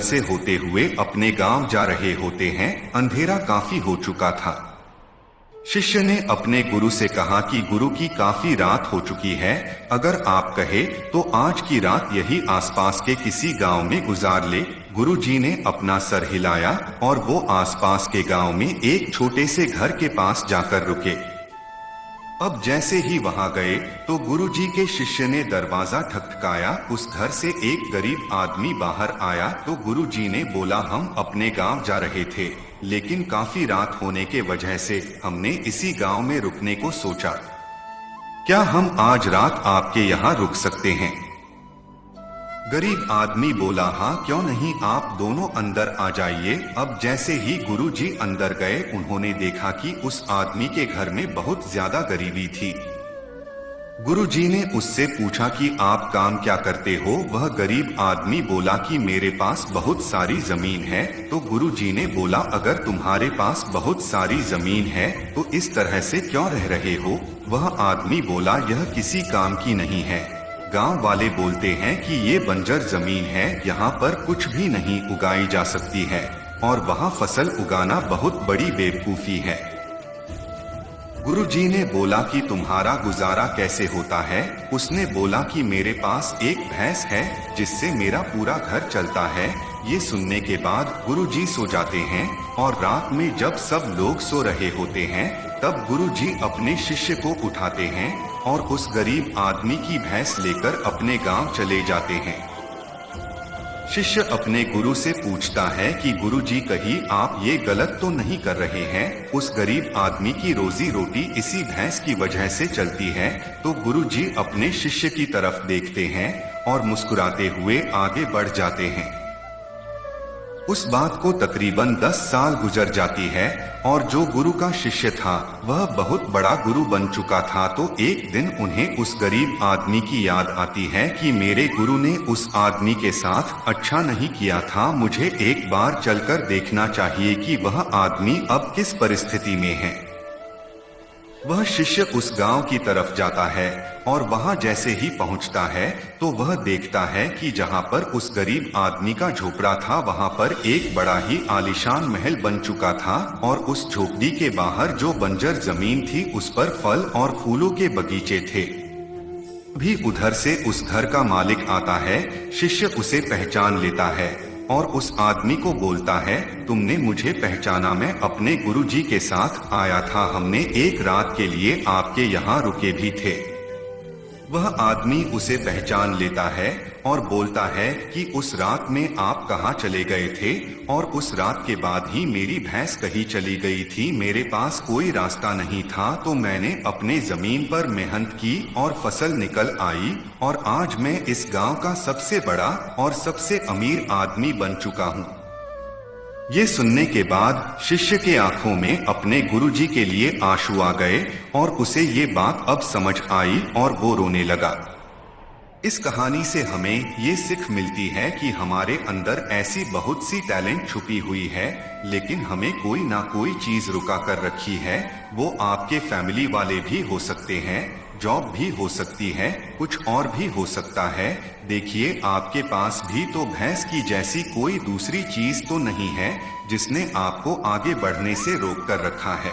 से होते हुए अपने गांव जा रहे होते हैं। अंधेरा काफी हो चुका था। शिष्य ने अपने गुरु से कहा कि गुरु की काफी रात हो चुकी है, अगर आप कहे तो आज की रात यही आसपास के किसी गांव में गुजार ले। गुरु जी ने अपना सर हिलाया और वो आसपास के गांव में एक छोटे से घर के पास जाकर रुके। अब जैसे ही वहां गए तो गुरुजी के शिष्य ने दरवाजा ठकठकाया। उस घर से एक गरीब आदमी बाहर आया तो गुरुजी ने बोला, हम अपने गांव जा रहे थे, लेकिन काफी रात होने के वजह से हमने इसी गांव में रुकने को सोचा। क्या हम आज रात आपके यहाँ रुक सकते हैं? गरीब आदमी बोला, हाँ क्यों नहीं, आप दोनों अंदर आ जाइए। अब जैसे ही गुरुजी अंदर गए उन्होंने देखा कि उस आदमी के घर में बहुत ज्यादा गरीबी थी। गुरुजी ने उससे पूछा कि आप काम क्या करते हो? वह गरीब आदमी बोला कि मेरे पास बहुत सारी जमीन है। तो गुरुजी ने बोला, अगर तुम्हारे पास बहुत सारी जमीन है तो इस तरह से क्यों रह रहे हो? वह आदमी बोला, यह किसी काम की नहीं है। गांव वाले बोलते हैं कि ये बंजर जमीन है, यहाँ पर कुछ भी नहीं उगाई जा सकती है और वहाँ फसल उगाना बहुत बड़ी बेवकूफी है। गुरुजी ने बोला कि तुम्हारा गुजारा कैसे होता है? उसने बोला कि मेरे पास एक भैंस है जिससे मेरा पूरा घर चलता है। ये सुनने के बाद गुरुजी सो जाते हैं और रात में जब सब लोग सो रहे होते हैं तब गुरुजी अपने शिष्य को उठाते हैं और उस गरीब आदमी की भैंस लेकर अपने गांव चले जाते हैं। शिष्य अपने गुरु से पूछता है कि गुरुजी कहीं आप ये गलत तो नहीं कर रहे हैं? उस गरीब आदमी की रोजी रोटी इसी भैंस की वजह से चलती है। तो गुरुजी अपने शिष्य की तरफ देखते हैं और मुस्कुराते हुए आगे बढ़ जाते हैं। उस बात को तकरीबन 10 साल गुजर जाती है और जो गुरु का शिष्य था वह बहुत बड़ा गुरु बन चुका था। तो एक दिन उन्हें उस गरीब आदमी की याद आती है कि मेरे गुरु ने उस आदमी के साथ अच्छा नहीं किया था, मुझे एक बार चलकर देखना चाहिए कि वह आदमी अब किस परिस्थिति में है। वह शिष्य उस गांव की तरफ जाता है और वहां जैसे ही पहुंचता है तो वह देखता है कि जहां पर उस गरीब आदमी का झोपड़ा था वहां पर एक बड़ा ही आलीशान महल बन चुका था और उस झोपड़ी के बाहर जो बंजर जमीन थी उस पर फल और फूलों के बगीचे थे। भी उधर से उस घर का मालिक आता है। शिष्य उसे पहचान लेता है और उस आदमी को बोलता है, तुमने मुझे पहचाना? मैं अपने गुरुजी के साथ आया था, हमने एक रात के लिए आपके यहाँ रुके भी थे। वह आदमी उसे पहचान लेता है और बोलता है कि उस रात में आप कहाँ चले गए थे? और उस रात के बाद ही मेरी भैंस कहीं चली गई थी, मेरे पास कोई रास्ता नहीं था, तो मैंने अपने जमीन पर मेहनत की और फसल निकल आई और आज मैं इस गांव का सबसे बड़ा और सबसे अमीर आदमी बन चुका हूँ। ये सुनने के बाद शिष्य के आंखों में अपने गुरुजी के लिए आंसू आ गए और उसे ये बात अब समझ आई और वो रोने लगा। इस कहानी से हमें ये सीख मिलती है कि हमारे अंदर ऐसी बहुत सी टैलेंट छुपी हुई है, लेकिन हमें कोई ना कोई चीज रुका कर रखी है। वो आपके फैमिली वाले भी हो सकते हैं, जॉब भी हो सकती है, कुछ और भी हो सकता है। देखिए, आपके पास भी तो भैंस की जैसी कोई दूसरी चीज तो नहीं है जिसने आपको आगे बढ़ने से रोक कर रखा है।